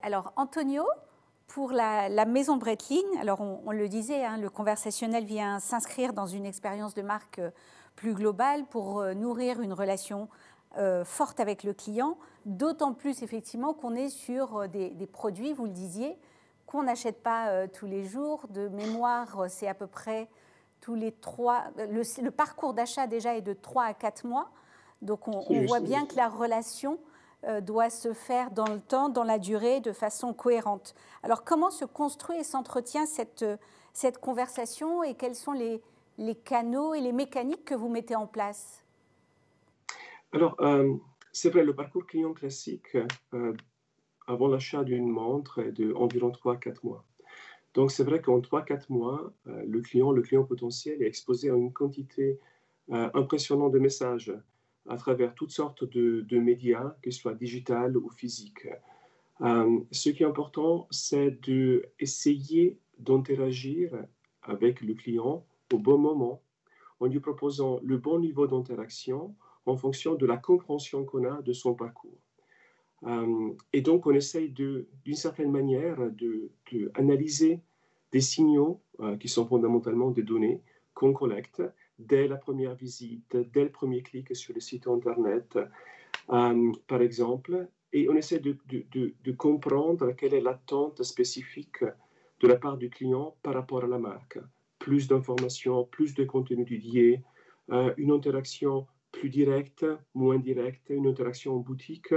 Alors, Antonio, pour la maison Breitling, alors on le disait, hein, le conversationnel vient s'inscrire dans une expérience de marque plus globale pour nourrir une relation forte avec le client, d'autant plus effectivement qu'on est sur des produits, vous le disiez, qu'on n'achète pas tous les jours. De mémoire, c'est à peu près tous les 3... Le parcours d'achat déjà est de 3 à 4 mois. Donc on voit bien que la relation doit se faire dans le temps, dans la durée, de façon cohérente. Alors comment se construit et s'entretient cette conversation et quels sont les canaux et les mécaniques que vous mettez en place? Alors, c'est vrai, le parcours client classique, avant l'achat d'une montre, est d'environ 3 à 4 mois. Donc, c'est vrai qu'en 3 à 4 mois, le client potentiel est exposé à une quantité impressionnante de messages à travers toutes sortes de médias, que ce soit digital ou physique. Ce qui est important, c'est d'essayer d'interagir avec le client au bon moment, en lui proposant le bon niveau d'interaction en fonction de la compréhension qu'on a de son parcours. Et donc, on essaye d'une certaine manière d'analyser des signaux qui sont fondamentalement des données qu'on collecte dès la première visite, dès le premier clic sur le site Internet, par exemple, et on essaie de comprendre quelle est l'attente spécifique de la part du client par rapport à la marque. Plus d'informations, plus de contenu dédié, une interaction plus directe, moins directe, une interaction en boutique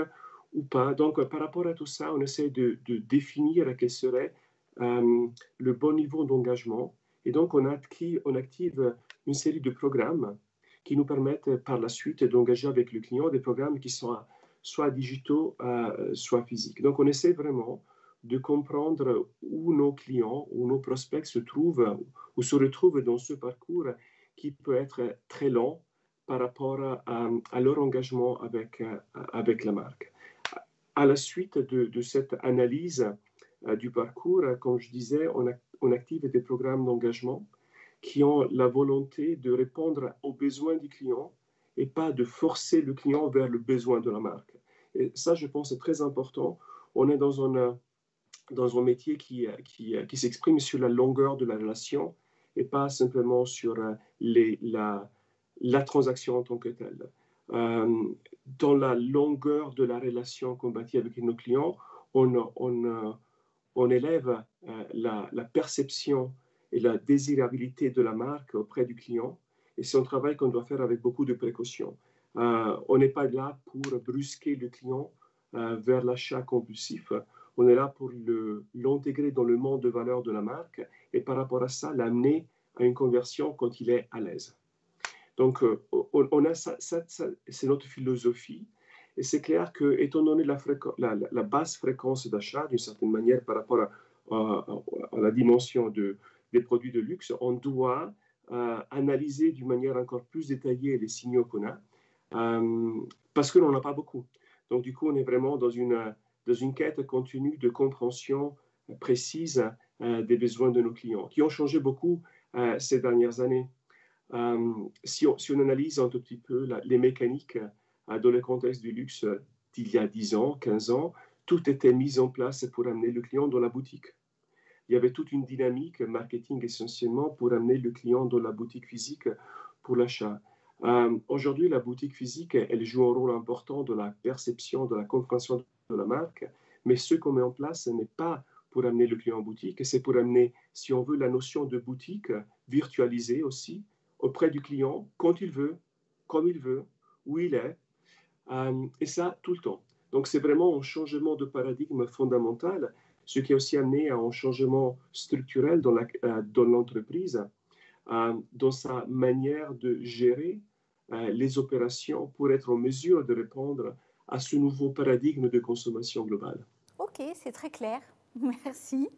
ou pas. Donc, par rapport à tout ça, on essaie de définir quel serait le bon niveau d'engagement. Et donc, on active une série de programmes qui nous permettent par la suite d'engager avec le client des programmes qui sont soit digitaux, soit physiques. Donc, on essaie vraiment de comprendre où nos clients, où nos prospects se trouvent ou se retrouvent dans ce parcours qui peut être très lent par rapport à leur engagement avec la marque. À la suite de cette analyse du parcours, comme je disais, on active des programmes d'engagement qui ont la volonté de répondre aux besoins du client et pas de forcer le client vers le besoin de la marque. Et ça, je pense, c'est très important. On est dans un métier qui s'exprime sur la longueur de la relation et pas simplement sur la transaction en tant que telle. Dans la longueur de la relation qu'on bâtit avec nos clients, on élève la perception et la désirabilité de la marque auprès du client. Et c'est un travail qu'on doit faire avec beaucoup de précautions. On n'est pas là pour brusquer le client vers l'achat compulsif. On est là pour l'intégrer dans le monde de valeur de la marque et par rapport à ça, l'amener à une conversion quand il est à l'aise. Donc, on a ça, c'est notre philosophie. Et c'est clair que, étant donné la basse fréquence d'achat, d'une certaine manière, par rapport à la dimension des produits de luxe, on doit analyser d'une manière encore plus détaillée les signaux qu'on a, parce que l'on n'en a pas beaucoup. Donc, du coup, on est vraiment dans une quête continue de compréhension précise des besoins de nos clients, qui ont changé beaucoup ces dernières années. Si on analyse un tout petit peu les mécaniques dans le contexte du luxe d'il y a 10 ans, 15 ans, tout était mis en place pour amener le client dans la boutique. Il y avait toute une dynamique marketing essentiellement pour amener le client dans la boutique physique pour l'achat. Aujourd'hui, la boutique physique, elle joue un rôle important de la perception, de la compréhension de la marque, mais ce qu'on met en place, ce n'est pas pour amener le client en boutique, c'est pour amener, si on veut, la notion de boutique virtualisée aussi, auprès du client, quand il veut, comme il veut, où il est, et ça tout le temps. Donc c'est vraiment un changement de paradigme fondamental, ce qui a aussi amené à un changement structurel dans l'entreprise, dans sa manière de gérer les opérations pour être en mesure de répondre à ce nouveau paradigme de consommation globale. Ok, c'est très clair. Merci.